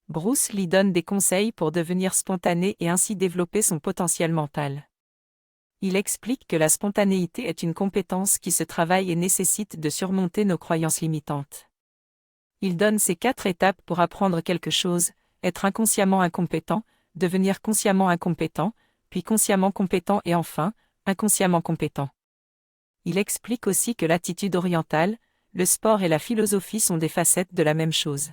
Bruce Lee donne des conseils pour devenir spontané et ainsi développer son potentiel mental. Il explique que la spontanéité est une compétence qui se travaille et nécessite de surmonter nos croyances limitantes. Il donne ces 4 étapes pour apprendre quelque chose: être inconsciemment incompétent, devenir consciemment incompétent, puis consciemment compétent et enfin, inconsciemment compétent. Il explique aussi que l'attitude orientale, le sport et la philosophie sont des facettes de la même chose.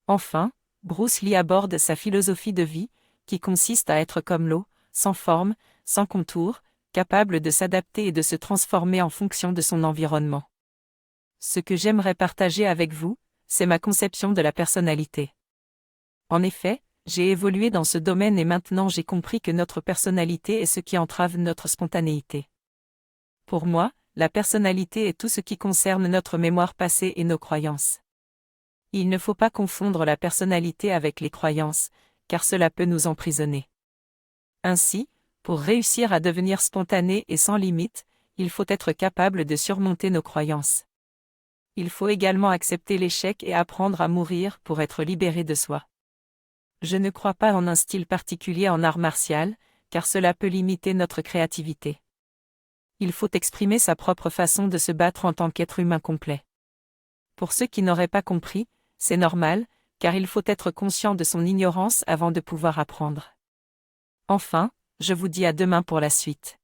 Enfin, Bruce Lee aborde sa philosophie de vie, qui consiste à être comme l'eau, sans forme, sans contour, capable de s'adapter et de se transformer en fonction de son environnement. Ce que j'aimerais partager avec vous, c'est ma conception de la personnalité. En effet, j'ai évolué dans ce domaine et maintenant j'ai compris que notre personnalité est ce qui entrave notre spontanéité. Pour moi, la personnalité est tout ce qui concerne notre mémoire passée et nos croyances. Il ne faut pas confondre la personnalité avec les croyances, car cela peut nous emprisonner. Ainsi, pour réussir à devenir spontané et sans limite, il faut être capable de surmonter nos croyances. Il faut également accepter l'échec et apprendre à mourir pour être libéré de soi. Je ne crois pas en un style particulier en art martial, car cela peut limiter notre créativité. Il faut exprimer sa propre façon de se battre en tant qu'être humain complet. Pour ceux qui n'auraient pas compris, c'est normal, car il faut être conscient de son ignorance avant de pouvoir apprendre. Enfin, je vous dis à demain pour la suite.